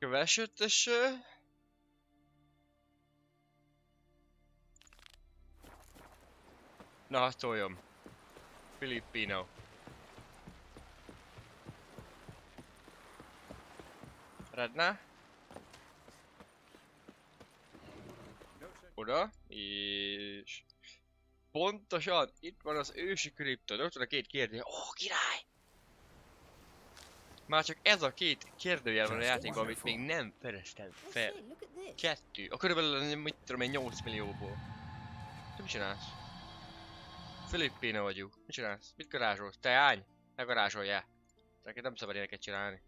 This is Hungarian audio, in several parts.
Kövessettesse. Na, szóljon. Filippino. Redna. Oda. És... pontosan, itt van az ősi kriptod. Ott van a két kérdő. Ó, király! Már csak ez a két kérdőjel van a játékban, amit még nem fedeztem fel. 2. A körülbelül, mit tudom én, 8 millióból. Te mit csinálsz? Filippino vagyunk. Mit csinálsz? Mit garázsolsz? Te állj! Ne garázsoljál! Neked nem szabad ilyeneket csinálni.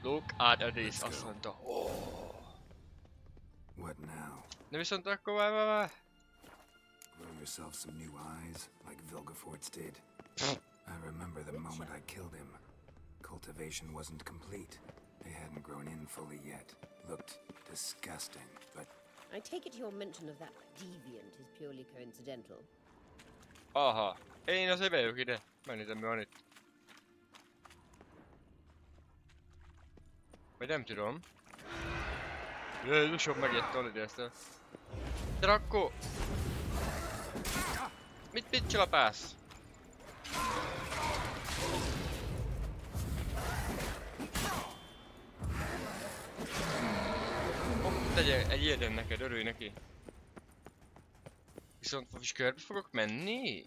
Look at this, azt mondta. Oh. What now? De viszont akkor várj. Grow yourself some new eyes, like Vilgefortz did. I remember the moment I killed him. Cultivation wasn't complete. They hadn't grown in fully yet. Looked disgusting, but... I take it your mention of that deviant is purely coincidental. Aha. Én azért bejövök ide. Megnézem, mi van itt. Vagy nem tudom. Jézusom, megijedtem idéztem. De akkor... Mit csilapálsz? Hopp, tegye egy ilyeten neked, örülj neki. Viszont is körbe fogok menni?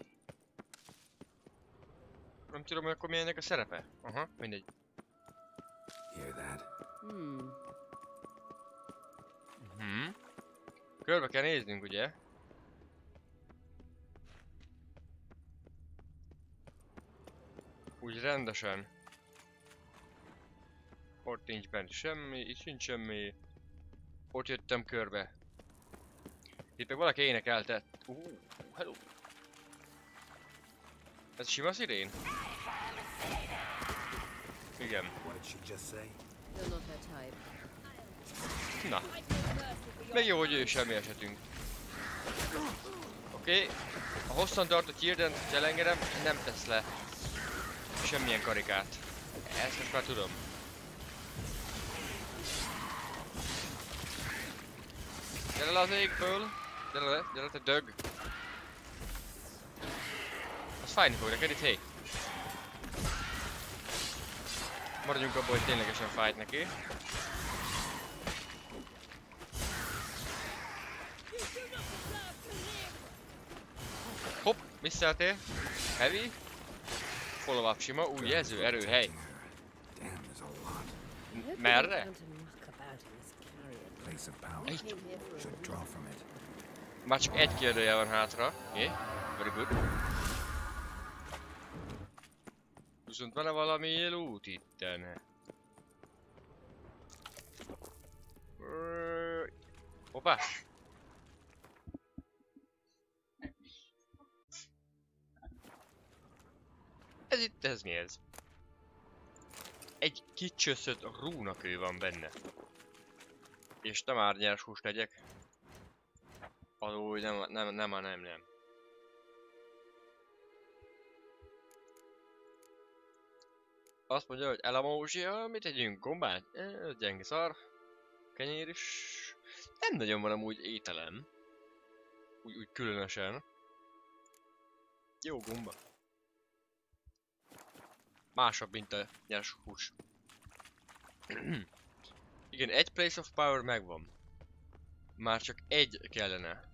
Nem tudom, hogy akkor mi ennek a szerepe. Aha, mindegy. Hear that? Körbe kell néznünk, ugye? Úgy rendesen. Ott nincs bent semmi, itt sincs semmi. Ott jöttem körbe. Itt meg valaki énekeltett. Hello. Ez sima szirén? Igen. What did she just say? You're not her type. Na. Még jó, hogy ő semmi esetünk. Oké. A hosszantartó Children, ha elengedem, nem tesz le semmilyen karikát. Ezt most már tudom. Gyere le az égből! Gyere le, te dög! Az fájni fog neked itt, hé! Maradjunk abból, hogy ténylegesen fájt neki. Hopp, visszatér. Heavy. Follow up sima, új jelző, erő, hely. Merre? Egy. Már csak egy kérdője van hátra. Oké, very good. Viszont van-e valami loot itten? Hoppá! Ez itt, ez mi ez? Egy kicsöszött rúnakő van benne. És nem árnyás húst legyek. Alúgy nem. Azt mondja, hogy elamózsia, mit tegyünk? Gombát? Gyenge szar. Kenyér is. Nem nagyon van amúgy ételem. Úgy különösen. Jó gomba. Másabb, mint a nyers hús. Igen, egy Place of Power megvan. Már csak egy kellene.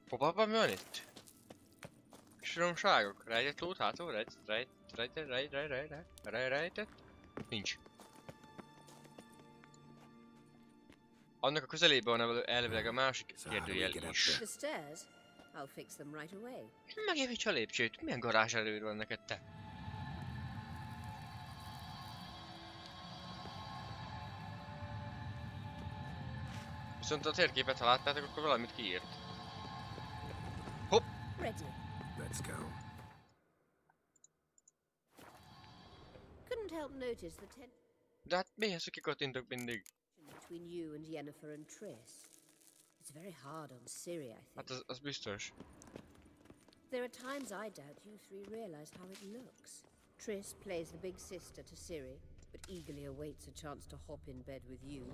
Hoppá, mi van itt? Finomságok. Rejtett lót hátul? Rejtett? Nincs. Annak a közelében van elvileg a másik kérdőjel is. Megjavíts a lépcsőt. Milyen garázs előd van neked, te? Viszont a térképet, ha láttátok, akkor valamit kiírt. Hopp! Let's go. Couldn't Couldn't help notice the tension De hát mihez, hogy kikattintok mindig? between you and Yennefer and Triss. It's very hard on Ciri, I think. Hát az biztos. There are times I doubt you three realize how it looks. Triss plays the big sister to Ciri, but eagerly awaits a chance to hop in bed with you.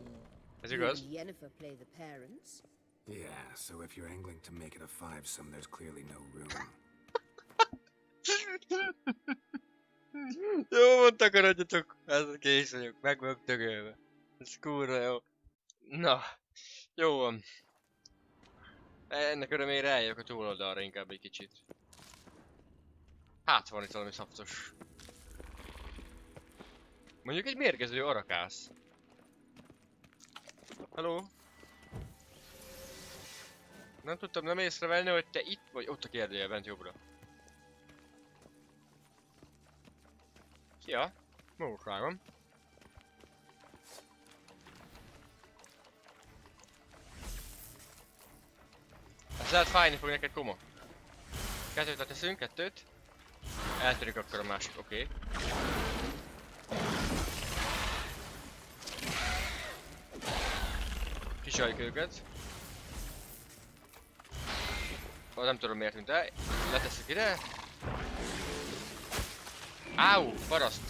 Ez You igaz? and Yennefer play the parents. Yeah, so if you're angling to make it a fivesome, there's clearly no room. Jó, mondtak, maradjatok. Ez kész vagyok, meg vagyok dögölve. Ez kurva jó. Na, jó van. Ennek örömére eljövök a túloldalra inkább egy kicsit. Hát van itt valami szaptos. Mondjuk egy mérgező arakász. Hello? Nem tudtam nem észrevenni, hogy te itt vagy. Ott a kérdője, bent jobbra. Szia! Mókágom. Ez lehet fájni fog neked, Koma. Kettőt leteszünk, kettőt. Eltörjük akkor a másik, oké. Kisaljuk őket. Nem tudom miért tűnt el. Letesszük ide. Áú, paraszt!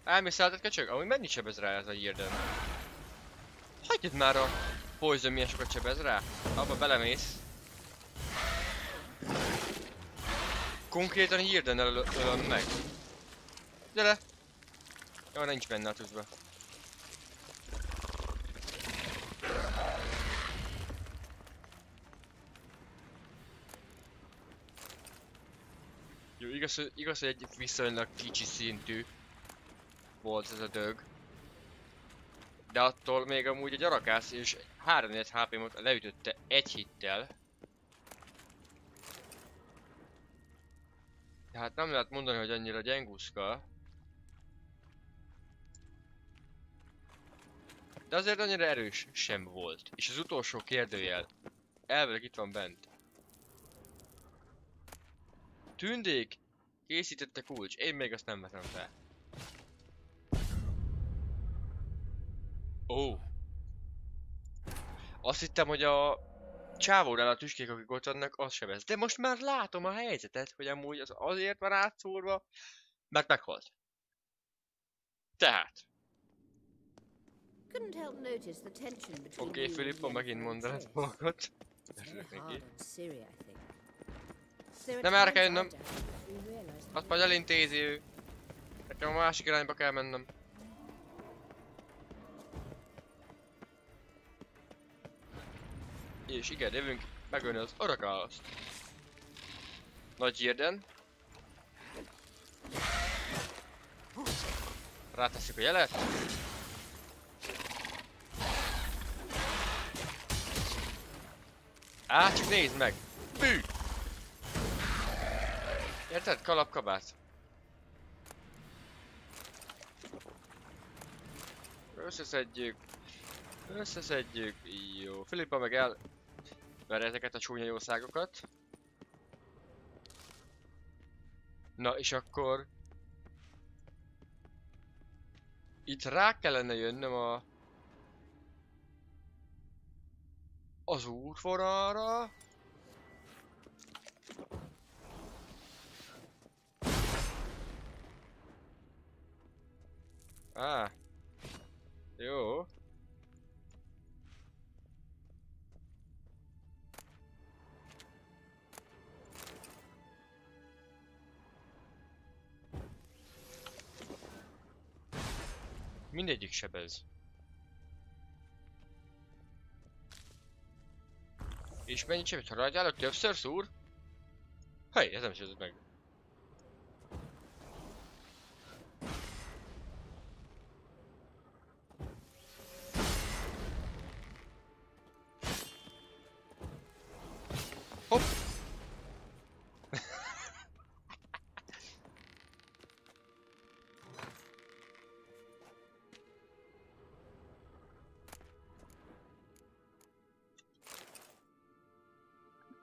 Elmészáltad köcsög? Amúgy mennyit sebez rá ez a Yrden? Hagyjad már a poison, milyen sokat sebez rá. Abba belemész. Konkrétan Yrdennel ölöm meg. Gyere! Jó, nincs benne a tűzbe. Jó, igaz, hogy egy viszonylag kicsi szintű volt ez a dög. De attól még amúgy egy arakász és 3-4 HP-mot leütötte egy hittel. Tehát nem lehet mondani, hogy annyira gyenguszka. De azért annyira erős sem volt. És az utolsó kérdőjel elvileg itt van bent. Tündék készítette kulcs, én még azt nem vetem fel. Ó. Azt hittem, hogy a csávónál a tüskék, akik ott vannak, az sebez. De most már látom a helyzetet, hogy amúgy az azért van átszórva, mert meghalt. Tehát. Oké, Filippo, megint mondanod dolgot. Nem erre kell jönnöm. Azt majd elintézi ő. Nekem a másik irányba kell mennem. És igen, jövünk megölni az Oracast. Nagy Yrden. Rátesszük a jelet. Csak nézd meg! Bű! Érted? Kalapkabát. Összeszedjük. Összeszedjük. Jó. Filippa meg el... verje ezeket a csúnya jószágokat. Na és akkor... itt rá kellene jönnöm a... az útvonalra. Jó. Mindegyik sebez. És mennyit sebez? Ha rágyálok többször szúr? Hely, ez nem sebez meg. Hopp!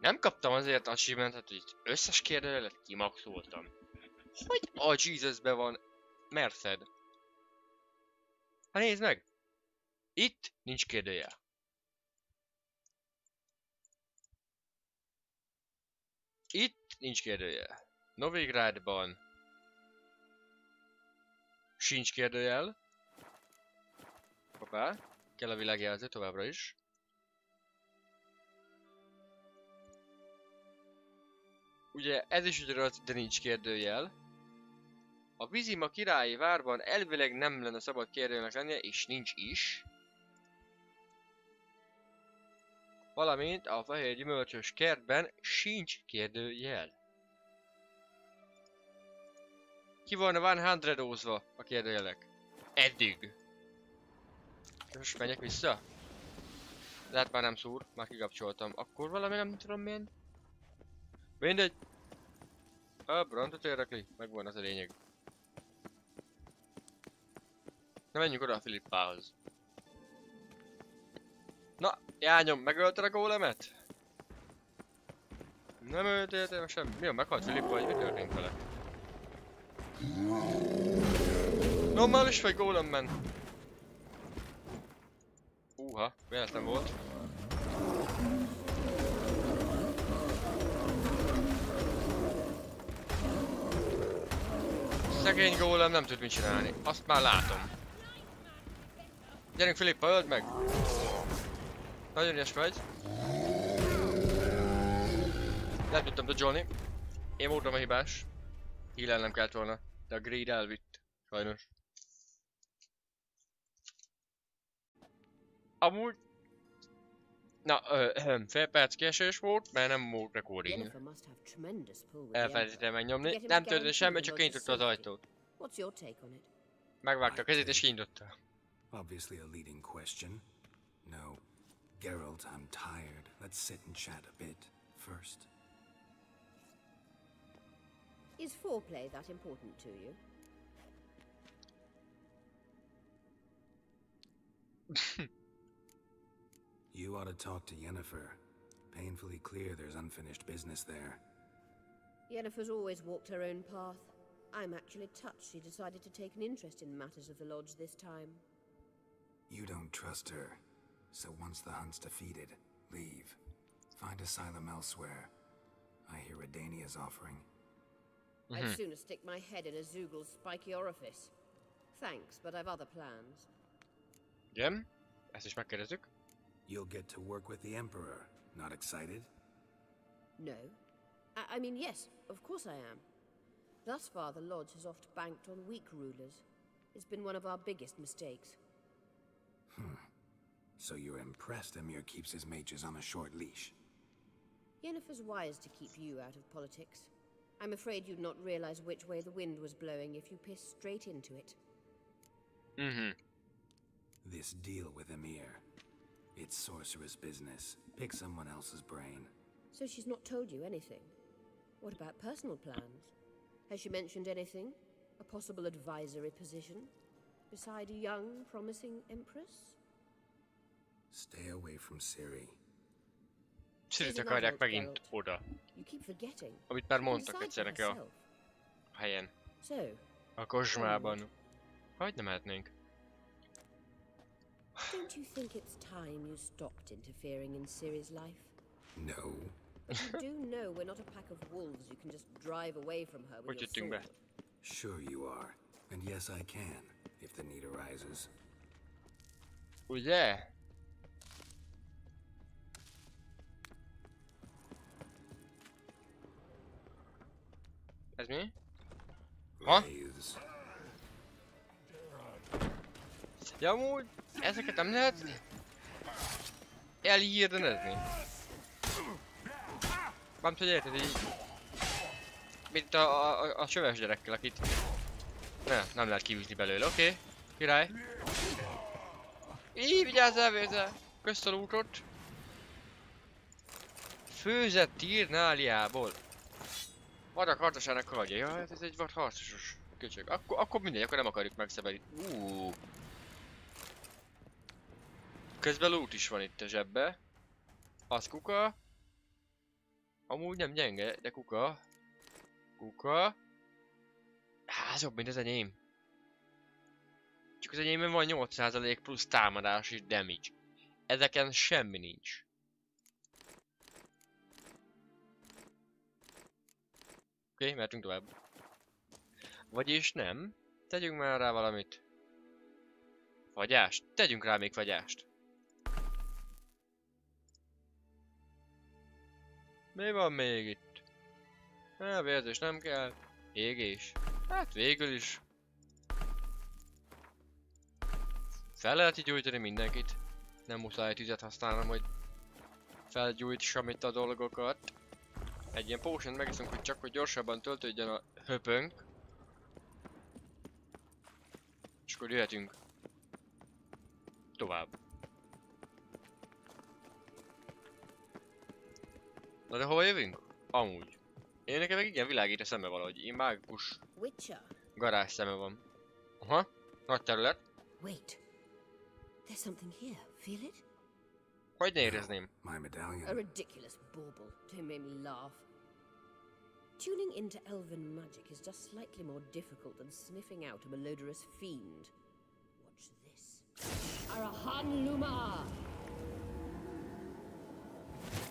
Nem kaptam azért achievementet, hogy itt összes kérdőjelet kimaxoltam. Hogy a Jesusbe van Merced? Hát nézd meg! Itt nincs kérdőjel. Itt nincs kérdőjel. Novigrádban sincs kérdőjel. Hoppá, kell a világjelző továbbra is. Ugye ez is ugyanaz, de nincs kérdőjel. A Vizima királyi várban elvileg nem lenne szabad kérdőjelnek lennie, és nincs is. Valamint a fehér gyümölcsös kertben sincs kérdőjel. Ki volna 100-ózva a kérdőjelek? Eddig. Most menjek vissza? Lehet már nem szúr, már kikapcsoltam. Akkor valami nem tudom milyen. Mindegy. A Brontot érdekli, megvan az a lényeg. Na menjünk oda a Filippához. Na, jányom, megölted a gólemet? Nem öltél sem. Mi a, meghalt Filippa, vagy mi történt vele? Normális vagy gólemben? Véletlen volt. Szegény gólem nem tud mit csinálni, azt már látom. Gyerünk Filippa, öld meg! Nagyon ügyes vagy. Nem tudtam dodge-olni. Én voltam a hibás. Heal-elnem kellett volna, de a greed elvitt. Sajnos. Amúgy... Na, fél perc késés volt, mert nem volt recording. Elfelejtettem megnyomni. Nem történt semmi, csak kinyitotta az ajtót. Megvágta a kezét és kinyitotta. Obviously a leading question. No. Geralt, I'm tired. Let's sit and chat a bit first. Is foreplay that important to you? You ought to talk to Yennefer. Painfully clear there's unfinished business there. Yennefer's always walked her own path. I'm actually touched she decided to take an interest in matters of the Lodge this time. You don't trust her. So once the hunt's defeated, leave. Find asylum elsewhere. I hear Redania's offering. I'd sooner stick my head in a Zoogl's spiky orifice. Thanks, but I've other plans. Igen, ezt is megkérdezzük. You'll get to work with the Emperor. Not excited? No. I mean, yes, of course I am. Thus far, the Lodge has oft banked on weak rulers. It's been one of our biggest mistakes. So you're impressed Emir keeps his mages on a short leash? Yennefer's wise to keep you out of politics. I'm afraid you'd not realize which way the wind was blowing if you pissed straight into it. This deal with Emir. It's sorceress business. Pick someone else's brain. So she's not told you anything? What about personal plans? Has she mentioned anything? A possible advisory position? Beside a young, promising empress? Stay away from Ciri. Cirit akarják megint oda. You keep forgetting. Amit már mondtak egyszer neki a helyen. So, a kocsmában. Hogy nem mehetnénk? Don't you think it's time you stopped interfering in Ciri's life? No. But you do know we're not a pack of wolves you can just drive away from her with your sword. Sure you are. And yes, I can, if the need arises. Ugye? Ez mi? Ha? Ja, amúgy ezeket nem lehet elhírdenezni. Nem tudod, érted így. Mint a csöves gyerekkel, akit nem lehet kiűzni belőle, oké? Király. Így, vigyázzál, Vézel! Köszt a lootot! Főzett írnáliából. Vadak harcosának kalandja. Ja, hát ez egy vad harcosos köcsög. Akkor mindegy, akkor nem akarjuk megszebelni. Közben loot is van itt a zsebbe. Az kuka. Amúgy nem gyenge, de kuka. Kuka. Jobb, mint az enyém. Csak az enyémben van 8% plusz támadás és damage. Ezeken semmi nincs. Oké, mehetünk tovább. Vagyis nem. Tegyünk már rá valamit. Fagyást? Tegyünk rá még fagyást. Mi van még itt? Vérzés nem kell. Égés. Hát végül is. Fel lehet így gyújtani mindenkit. Nem muszáj tüzet használnom, hogy felgyújtsam itt a dolgokat. Egy ilyen potion megiszunk, hogy csak hogy gyorsabban töltődjön a höpönk. És akkor jöhetünk tovább. Na de hova jövünk? Amúgy. Én nekem meg igen világít a szeme valahogy. Én mágikus garázs szeme van. Aha, nagy terület. Wait. There's something here. Feel it? Hogy ne érezném? My medallion. A ridiculous bauble. Don't make me laugh. Tuning into elven magic is just slightly more difficult than sniffing out a malodorous fiend. Watch this. Arahan Luma!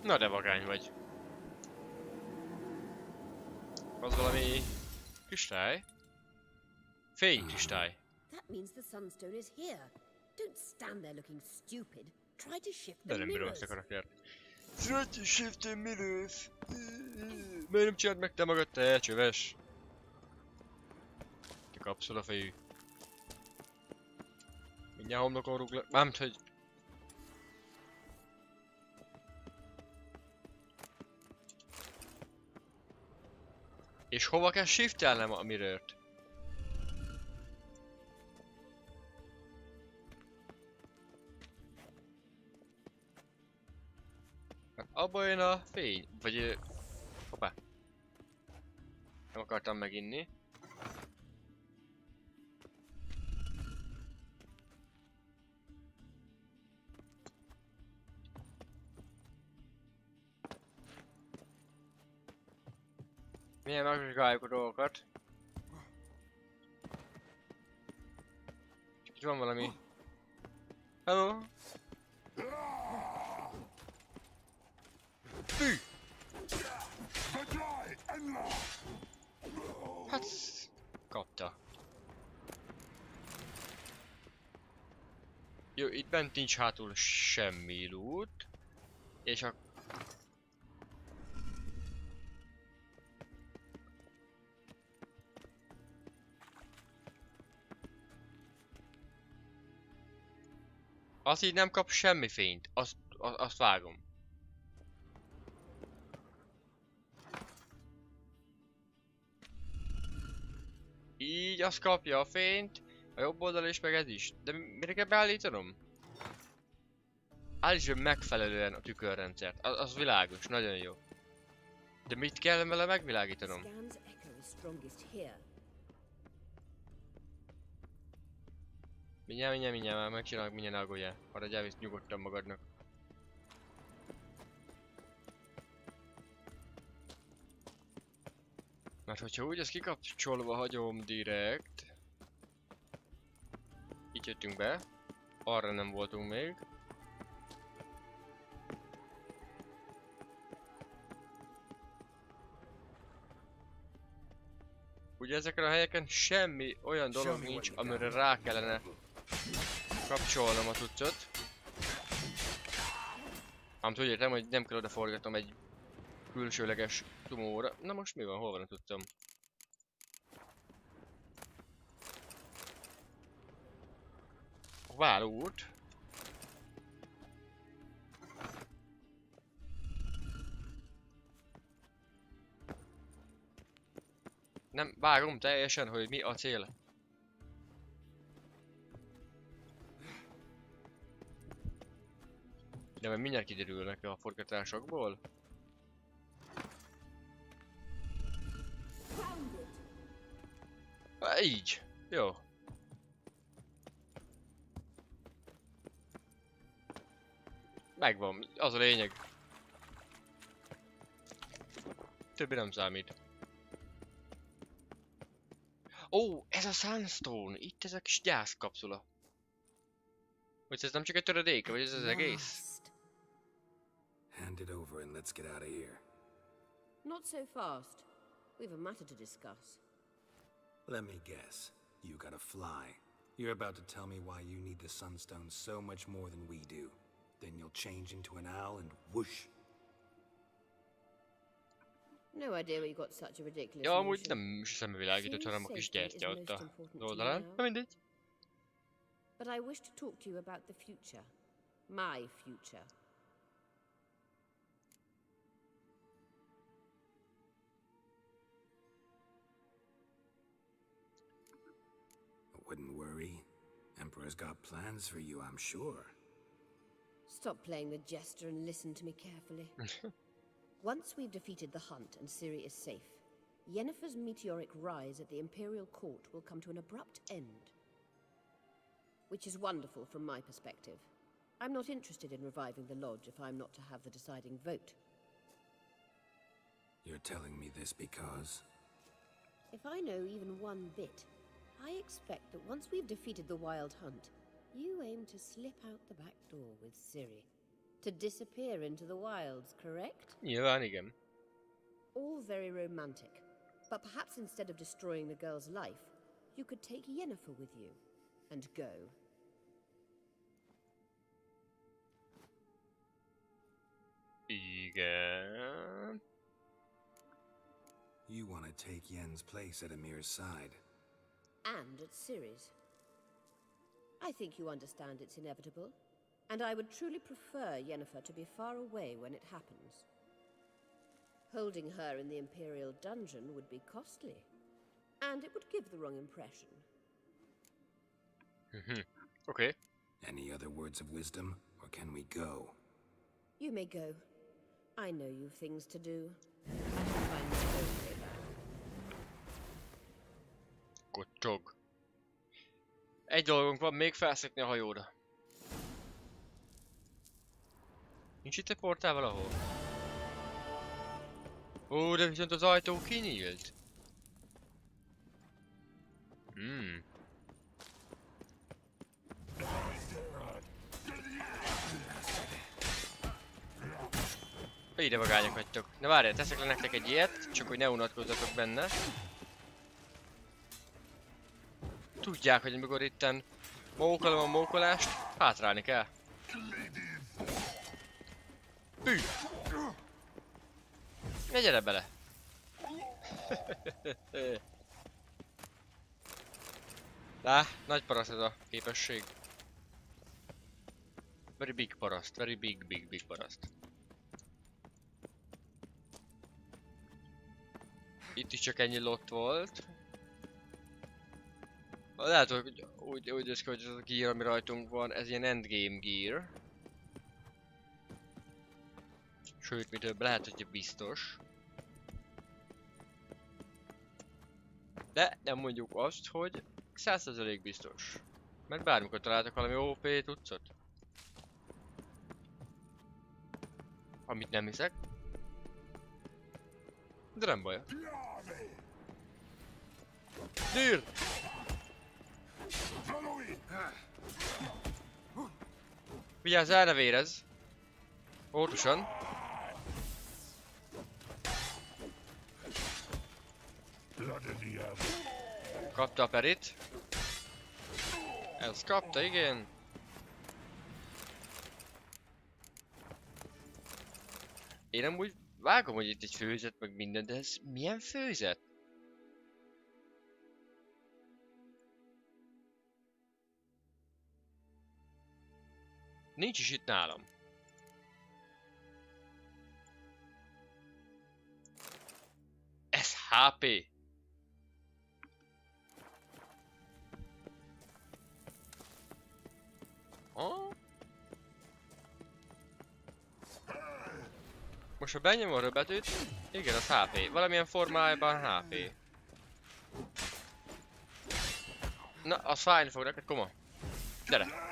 Na de vagány vagy. Az valami kristály? Fénykristály. That means the sunstone is here. Don't stand there looking stupid. Try to shift De the nem bírom mirrors. ezt a karaktert. Try to shift the mirrors. Miért nem csináld meg te magad, te csöves? Te kapszol a fejű. Mindjárt homlokon rúglak. Mármint, hogy... És hova kell shiftelnem a mirrort? Hát abba jön a fény, vagy... Hoppá. Nem akartam meginni. Milyen megvizsgáljuk a dolgokat. Itt van valami. Hello! Fű! Hát... Kapta. Jó, itt bent nincs hátul semmi loot. És a... Az így nem kap semmi fényt, azt vágom. Így azt kapja a fényt, a jobb oldal is, meg ez is. De mire kell beállítanom? Állítsd megfelelően a tükörrendszert, az világos, nagyon jó. De mit kell vele megvilágítanom? Scan's echo is strongest here. Mindjárt már megcsinálok, mindjárt aggódjál. Maradjál visz nyugodtan magadnak. Mert hogyha úgy ezt kikapcsolva hagyom direkt... Így jöttünk be. Arra nem voltunk még. Ugye ezeken a helyeken semmi olyan dolog nincs, amire rá kellene kapcsolnom a cuccot. Ám úgy értem, hogy nem kell odaforgatnom egy külsőleges tumóra. Na most mi van? Hol van a cuccom? A válóút. Nem vágom teljesen, hogy mi a cél. De majd mindjárt kiderülnek a forgatásokból. Így. Jó. Megvan. Az a lényeg. többi nem számít. Ó, ez a Sunstone! Itt ez a kis gyászkapszula. Vagy ez nem csak egy töredéke, vagy ez az egész? Last. Hand it over and let's get out of here. Not so fast. We've a matter to discuss. Let me guess. You gotta fly. You're about to tell me why you need the Sunstone so much more than we do. Then you'll change into an owl and whoosh. No idea where you got such a ridiculous Ja, amúgy notion. nem szembevilágított, hanem a kis gyertya ott az oldalán. Na mindegy. But I wish to talk to you about the future. My future. Wouldn't worry. Emperor's got plans for you, I'm sure. Stop playing the jester and listen to me carefully. Once we've defeated the hunt and Ciri is safe, Yennefer's meteoric rise at the Imperial Court will come to an abrupt end. Which is wonderful from my perspective. I'm not interested in reviving the Lodge if I'm not to have the deciding vote. You're telling me this because... If I know even one bit, I expect that once we've defeated the Wild Hunt, you aim to slip out the back door with Ciri. To disappear into the wilds, correct? Nyilván igen. All very romantic. But perhaps instead of destroying the girl's life, you could take Yennefer with you and go. Igen. You want to take Yen's place at Emir's side. And at Ciri's. I think you understand it's inevitable, and I would truly prefer Yennefer to be far away when it happens. Holding her in the Imperial dungeon would be costly, and it would give the wrong impression. Okay. Any other words of wisdom, or can we go? You may go. I know you've things to do. I can find my own way back. Kocsog. Egy dolgunk van, még felszökni a hajóra. Nincs itt egy portál valahol? Ó, de viszont az ajtó kinyílt. Ide vagányok vagytok. Na várjál, teszek le nektek egy ilyet, csak hogy ne unatkozzatok benne. Tudják, hogy amikor itten mókolom a mókolást, hátrálni kell. Hű! Ne gyere bele! Lá, nagy paraszt ez a képesség. Very big paraszt, very big paraszt. Itt is csak ennyi lott volt. Lehet, hogy úgy néz ki, hogy ez a gear, ami rajtunk van, ez ilyen endgame gear. Sőt, mi több, lehet, hogy biztos. De nem mondjuk azt, hogy 100% biztos. Mert bármikor találtak valami OP tucot. Amit nem hiszek. De nem baj. Dír! Vigyázz, el ne vérezz! Óvatosan! Kapta a perit. Ez kapta, igen. Én amúgy vágom, hogy itt egy főzet, meg minden, de ez milyen főzet? Nincs is itt nálam. Ez HP. Oh? Most ha benyomom a röbetűt, igen, az HP. Valamilyen formájában HP. Na, az fájni fog neked, koma. Gyere!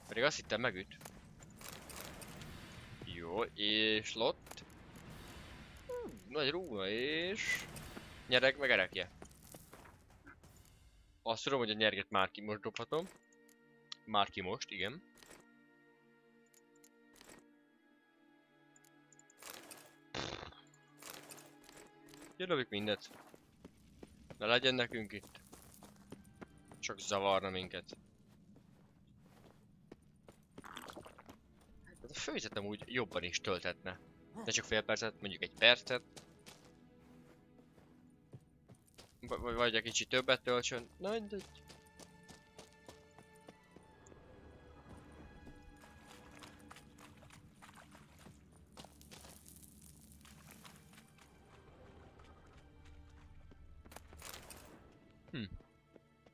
Pedig azt hittem megüt. Jó. Jó, és lott. Nagy rúna és... Nyereg meg erekje. Azt tudom, hogy a nyerget már ki most dobhatom. Már ki most, igen. Jövök mindet. Ne legyen nekünk itt. Csak zavarna minket. Hát a főzetem úgy jobban is tölthetne. Ne csak fél percet, mondjuk egy percet. Vagy egy kicsit többet töltsön. Na mindegy.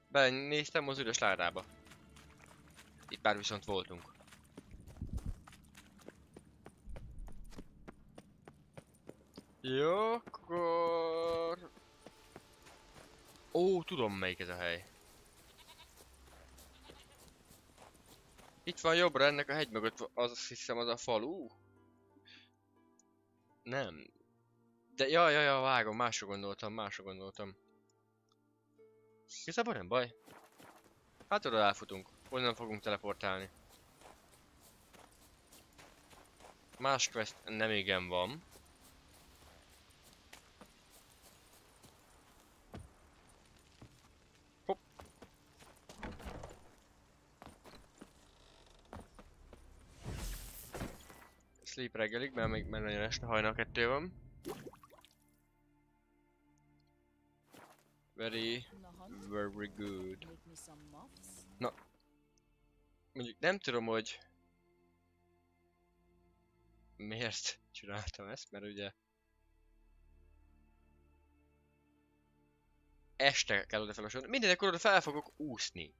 Benéztem az üres ládába. Itt már viszont voltunk. Jó, akkor... Ó, tudom melyik ez a hely. Itt van jobbra, ennek a hegy mögött, az azt hiszem az a falu. Nem. De ja, vágom, másra gondoltam. Igazából nem baj. Hát oda elfutunk. Onnan fogunk teleportálni. Más quest nem igen van. Hopp. Sleep reggelig, mert még nagyon este hajnal 2 van. Very good. Na, mondjuk nem tudom, hogy miért csináltam ezt, mert ugye este kell oda felosodni. Mindenekor oda fel fogok úszni.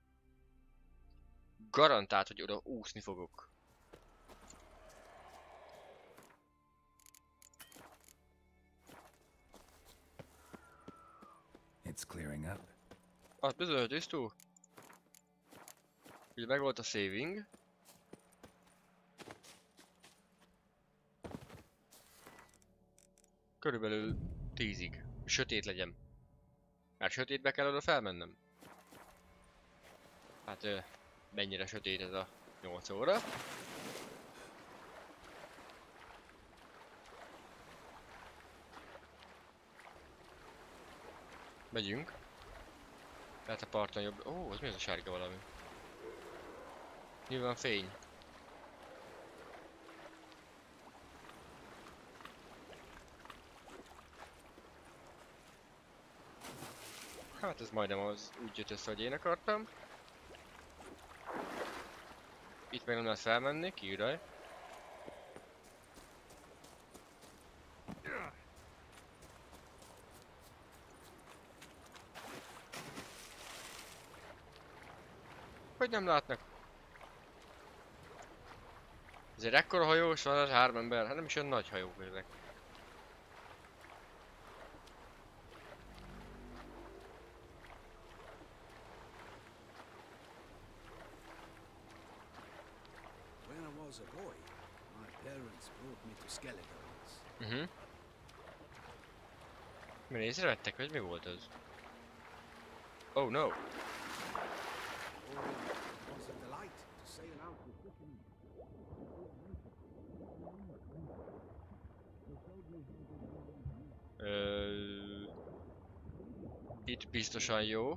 Garantált, hogy oda úszni fogok. It's clearing up. Az bizony, hogy tisztul. Ugye meg volt a saving. Körülbelül 10-ig. Sötét legyen. Már sötétbe kell oda felmennem. Hát mennyire sötét ez a 8 óra. Megyünk. Lehet a parton jobb... Ó, az mi az a sárga valami? Nyilván fény. Hát ez majdnem az úgy jött össze, hogy én akartam. Itt meg nem lehet felmenni, kiüraj. Hogy nem látnak? Ezért ekkora hajós van, az 3 ember, hát nem is olyan nagy hajók ezek. When I was a boy, my parents brought me to Skeletons. Mi észrevettek, vagy mi volt az? Oh no! Oh, it was a delight to sail out with Britain. Itt biztosan jó.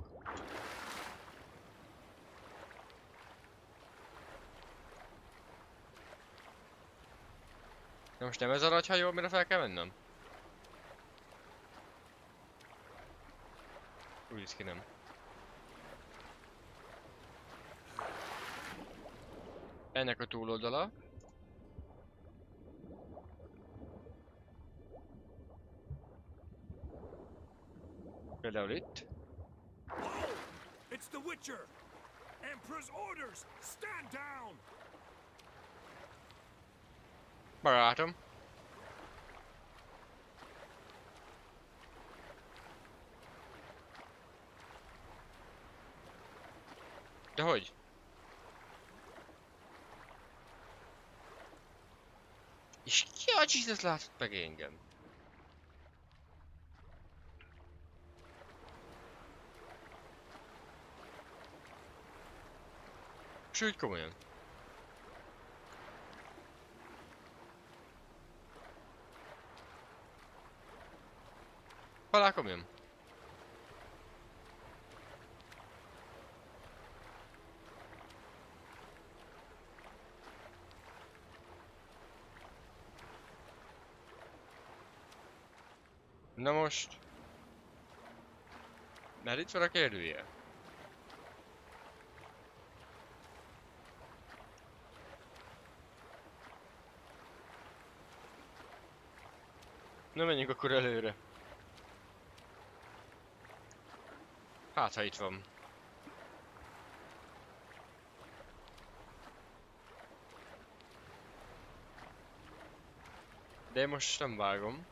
Na most nem ez a nagy hajó, amire fel kell mennem? Úgy néz ki nem. Ennek a túloldala. Például itt. It's the Witcher! Emperor's orders! Stand down! Barátom. De hogy? És ki a Jesus látott meg engem? Sőt, komolyan. Halál komolyan. Na most... Mert itt van a kérdője. Na menjünk akkor előre. Hát ha itt van. De én most nem vágom.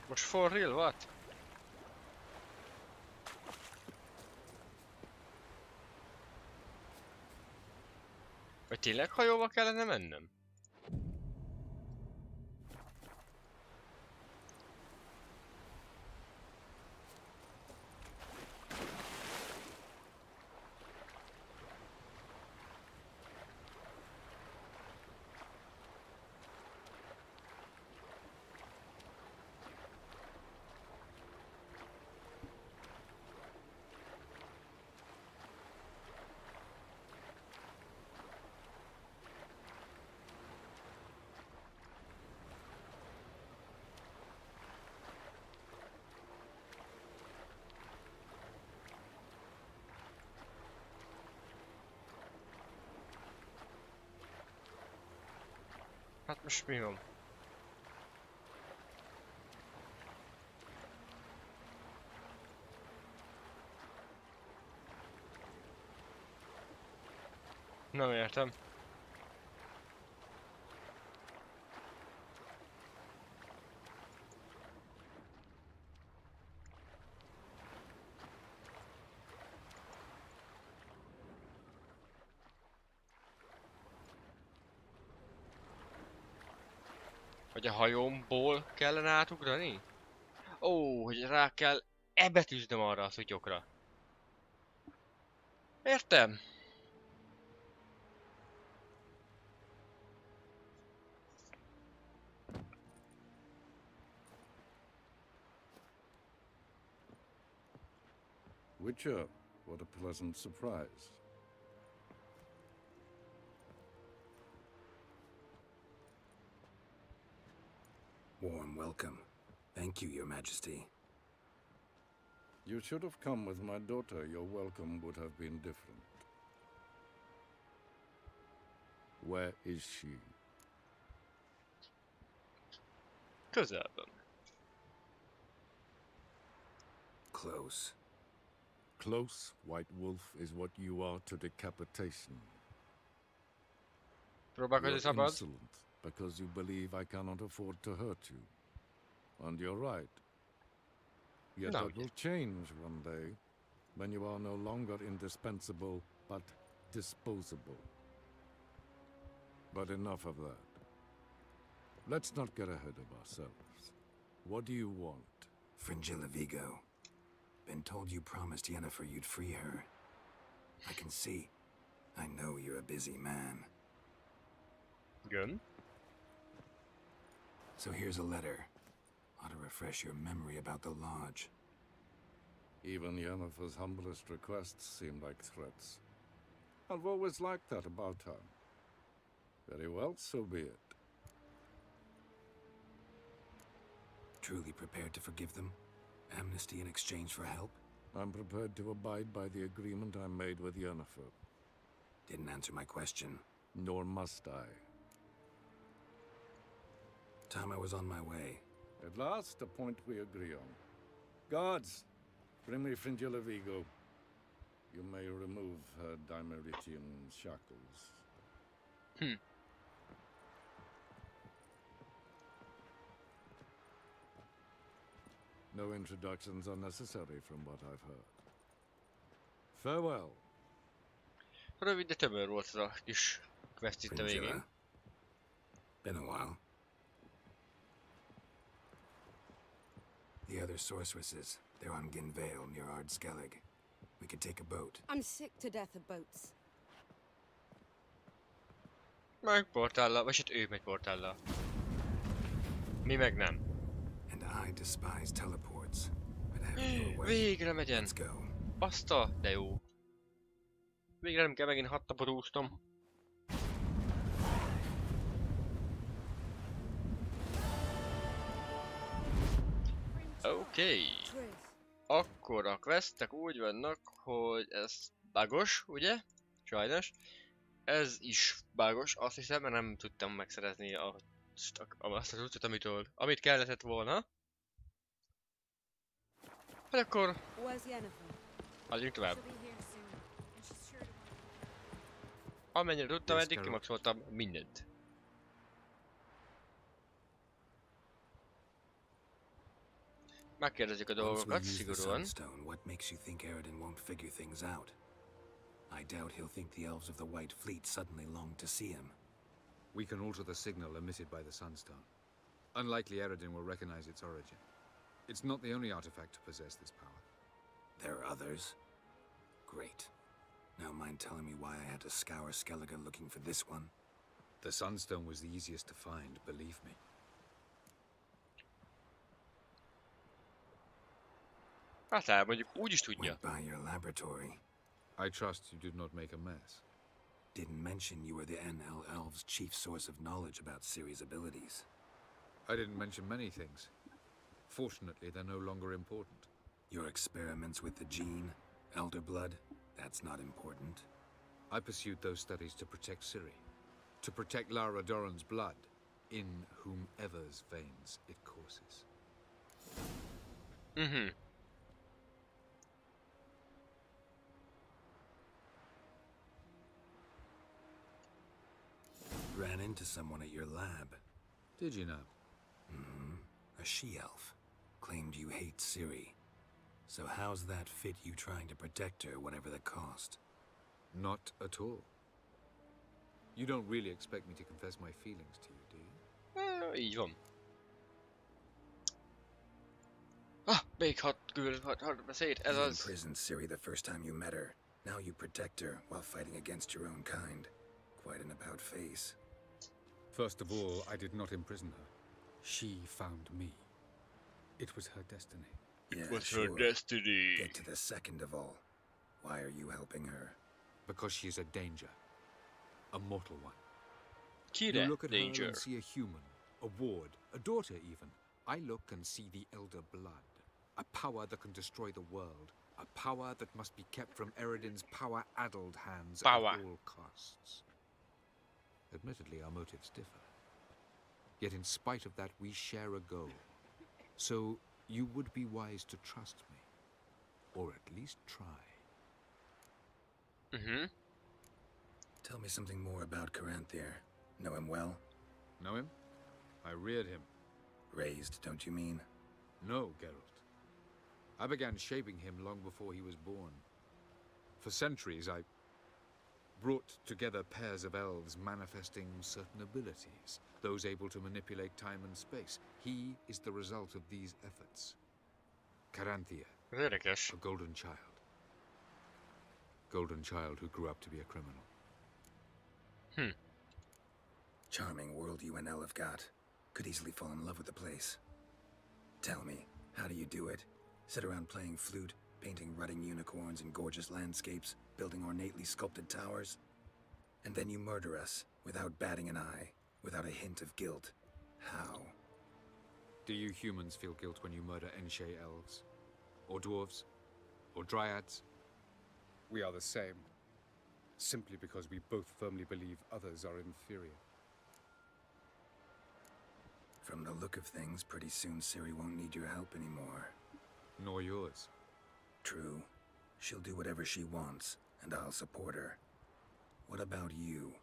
Most for real, what? Vagy tényleg hajóba kellene mennem? Hát most mi van? Nem értem. Hogy a hajómból kellene átugrani? Ó, hogy rá kell ebetűznöm arra a szutyokra. Értem. Witcher, what a pleasant surprise. Warm welcome. Thank you, Your Majesty. You should have come with my daughter. Your welcome would have been different. Where is she? Közelben. Close. Close, White Wolf, is what you are to decapitation. Próbálkozni You're szabad? insolent because you believe I cannot afford to hurt you. And you're right. Yet No, that will change one day, when you are no longer indispensable, but disposable. But enough of that. Let's not get ahead of ourselves. What do you want? Fringilla Vigo. Been told you promised Yennefer you'd free her. I can see. I know you're a busy man. Good. So here's a letter. Ought to refresh your memory about the Lodge. Even Yennefer's humblest requests seem like threats. I've always liked that about her. Very well, so be it. Truly prepared to forgive them? Amnesty in exchange for help? I'm prepared to abide by the agreement I made with Yennefer. Didn't answer my question. Nor must I. Time I was on my way. At last, a point we agree on. Guards, bring me Fringilla Vigo. You may remove her Dimeritian shackles. No introductions are necessary from what I've heard. Farewell. Rövid, de tömör volt az a kis quest itt a végén. Fringilla. Been a while. The other sorceresses, they're on Ginvale near Ardskellig. We could take a boat. I'm sick to death of boats. Meg portállal, vagy hát ő megy portállal. Mi meg nem. And I despise teleports. But having your way, Végre megyen. let's go. Baszta, de jó. Végre nem kell megint 6 napot úsznom. Oké. Akkor a questek úgy vannak, hogy ez bugos, ugye? Sajnos. Ez is bugos, azt hiszem, mert nem tudtam megszerezni azt a cuccot, amit kellett volna. Hát akkor hagyjunk tovább. Amennyire tudtam, eddig kimaxoltam mindent. Megkérdezzük a dolgokat, szigorúan. What makes you think Eredin won't figure things out? I doubt he'll think the elves of the White Fleet suddenly long to see him. We can alter the signal emitted by the Sunstone. Unlikely Eredin will recognize its origin. It's not the only artifact to possess this power. There are others? Great. Now mind telling me why I had to scour Skellige looking for this one? The Sunstone was the easiest to find, believe me. Hát mondjuk úgy is tudja. Went by your laboratory. I trust you did not make a mess. Didn't mention you were the NL Elves' chief source of knowledge about Ciri's abilities. I didn't mention many things. Fortunately, they're no longer important. Your experiments with the gene, Elder Blood, that's not important. I pursued those studies to protect Ciri. To protect Lara Doran's blood, in whomever's veins it courses. Mhm. Ran into someone at your lab. Did you know? A she-elf. Claimed you hate Ciri. So how's that fit you trying to protect her, whatever the cost? Not at all. You don't really expect me to confess my feelings to you, do you? Így van. Még hat beszéd, ez You az. imprisoned Ciri the first time you met her. Now you protect her while fighting against your own kind. Quite an about-face. First of all, I did not imprison her. She found me. It was her destiny. Yeah, What's sure. her destiny? Get to the second of all. Why are you helping her? Because she is a danger. A mortal one. Kire, You look at danger. her and see a human, a ward, a daughter even. I look and see the Elder Blood. A power that can destroy the world. A power that must be kept from Eredin's power-addled hands at all costs. Admittedly, our motives differ. Yet in spite of that, we share a goal. So, you would be wise to trust me. Or at least try. Mhm. Tell me something more about Caranthier. Know him well? Know him? I reared him. Raised, don't you mean? No, Geralt. I began shaping him long before he was born. For centuries, I brought together pairs of elves manifesting certain abilities, those able to manipulate time and space. He is the result of these efforts. Caranthier, Érdekes. a golden child. Golden child who grew up to be a criminal. Charming world you and Elle have got. Could easily fall in love with the place. Tell me, how do you do it? Sit around playing flute, painting rutting unicorns in gorgeous landscapes, building ornately sculpted towers? And then you murder us, without batting an eye, without a hint of guilt. How? Do you humans feel guilt when you murder Enshe elves? Or dwarves? Or dryads? We are the same. Simply because we both firmly believe others are inferior. From the look of things, pretty soon Ciri won't need your help anymore. Nor yours. True. She'll do whatever she wants, and I'll support her. What about you?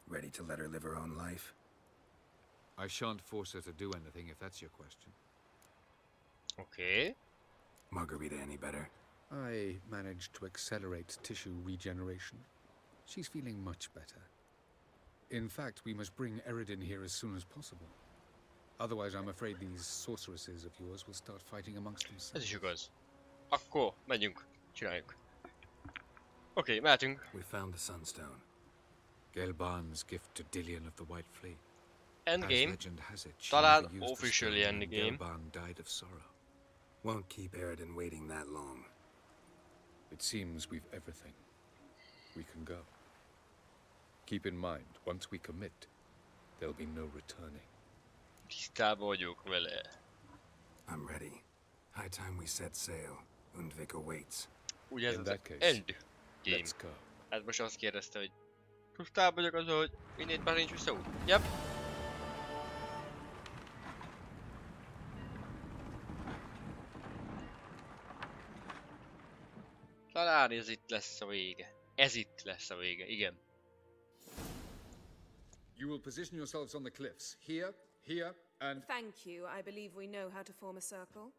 Ready to let her live her own life? I shan't force her to do anything if that's your question. Oké. Margarita any better? I managed to accelerate tissue regeneration. She's feeling much better. In fact, we must bring Eredin here as soon as possible. Otherwise, I'm afraid these sorceresses of yours will start fighting amongst Ez themselves. is igaz. Akkor megyünk, csináljuk. Oké, mehetünk. We found the Sunstone. Gelban's gift to Dillion of the White Fleet. As Endgame. legend has it, she Talán never used the officially stone when endgame. Gelban died of sorrow. Won't keep Eredin waiting that long. It seems we've everything. We can go. Keep in mind, once we commit, there'll be no returning. Tisztában vagyok vele. I'm ready. High time we set sail. Undvik awaits. Ugye ez In az that case, end game. Let's go. Hát most azt kérdezte, hogy tisztában vagyok azzal, hogy innét már nincs visszaút. Yep. Talán ez itt lesz a vége. Ez itt lesz a vége, igen. You will position yourselves on the cliffs. Here, here, and... Thank you. I believe we know how to form a circle.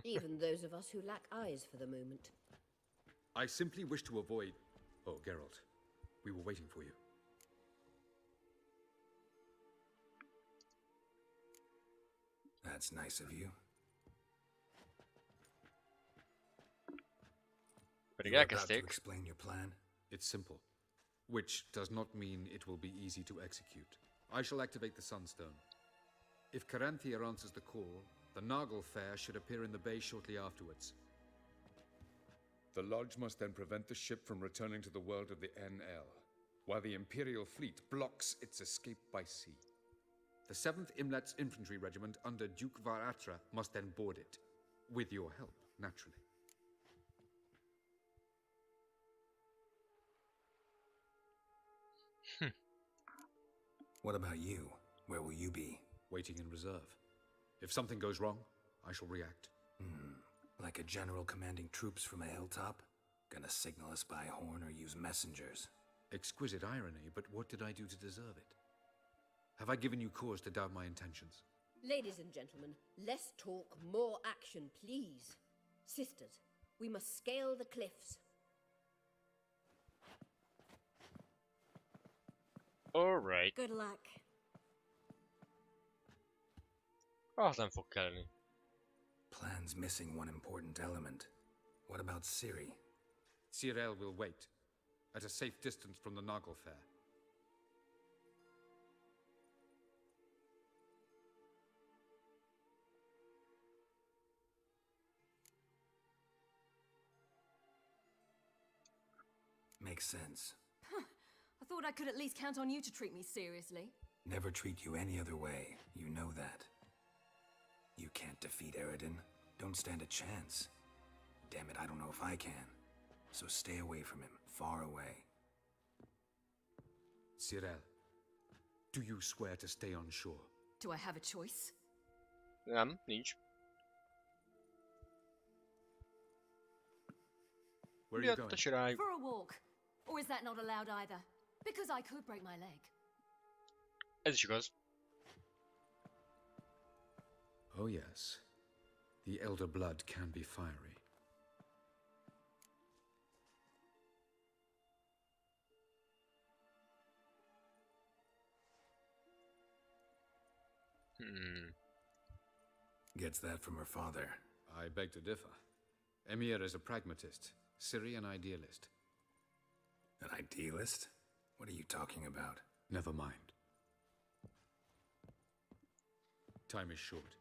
Even those of us who lack eyes for the moment. I simply wish to avoid... Oh, Geralt. We were waiting for you. That's nice of you. Pedig You were about to elkezdték. explain your plan? It's simple. Which does not mean it will be easy to execute. I shall activate the Sunstone. If Caranthia answers the call, the Nagel Fair should appear in the bay shortly afterwards. The Lodge must then prevent the ship from returning to the world of the NL, while the Imperial fleet blocks its escape by sea. The 7th Imlet's Infantry Regiment under Duke Varatra must then board it. With your help, naturally. What about you? Where will you be? Waiting in reserve. If something goes wrong, I shall react. Like a general commanding troops from a hilltop? Gonna signal us by horn or use messengers? Exquisite irony, but what did I do to deserve it? Have I given you cause to doubt my intentions? Ladies and gentlemen, less talk, more action, please. Sisters, we must scale the cliffs. Alright. Good luck. Az nem fog kelleni. Plan's missing one important element. What about Ciri? Cyril will wait, at a safe distance from the Nagel Fair. Makes sense. I thought I could at least count on you to treat me seriously. Never treat you any other way. You know that. You can't defeat Eredin. Don't stand a chance. Damn it, I don't know if I can. So stay away from him. Far away. Cyril, do you swear to stay on shore? Do I have a choice? Nem, nincs. Where are you Miatt going? a csináljuk. For a walk. Or is that not allowed either? Because I could break my leg. Ez is igaz. Oh yes. The Elder Blood can be fiery. Gets that from her father. I beg to differ. Emir is a pragmatist, Ciri an idealist. An idealist? What are you talking about? Never mind. Time is short.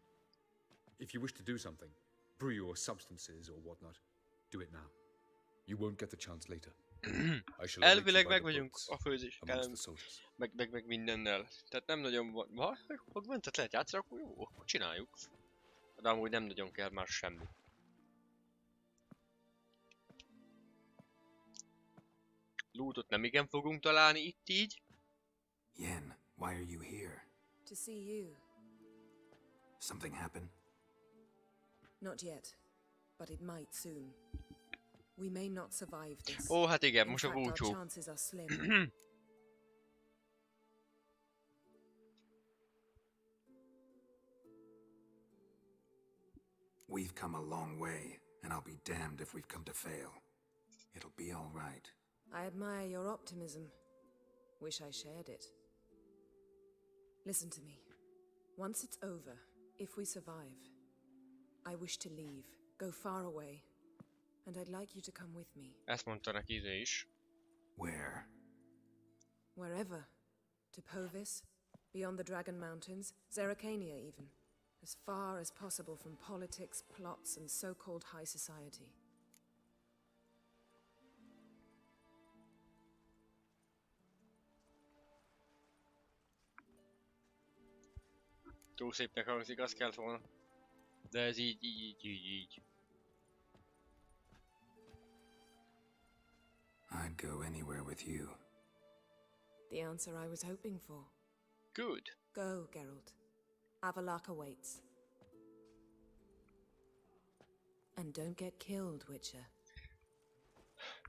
If you wish to do something, brew your substances or whatnot, do it now. You won't get the chance later. I shall await you Elvileg by meg the vagyunk boats, a főzéskkel, amongst the soldiers. meg mindennel. Tehát nem nagyon van... Hogy mondtad, lehet játszani, akkor jó, akkor csináljuk. De amúgy nem nagyon kell már semmi. Lootot nem igen fogunk találni itt így. Yen, why are you here? To see you. Something happen? Not yet, but it might soon. We may not survive this. Ó, hát igen, In most a fact, our búcsú. chances are slim. We've come a long way, and I'll be damned if we've come to fail. It'll be all right. I admire your optimism. Wish I shared it. Listen to me. Once it's over, if we survive, I wish to leave, go far away. And I'd like you to come with me. Ezt mondta neki ide is. Where? Wherever. To Povis, beyond the Dragon Mountains, Zerrikania even. As far as possible from politics, plots, and so-called high society. Túl szépnek hangzik, azt kellett volna. De ez így. I'd go anywhere with you. The answer I was hoping for. Good. Go, Geralt. Avalok awaits. And don't get killed, Witcher.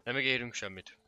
Nem megérünk semmit.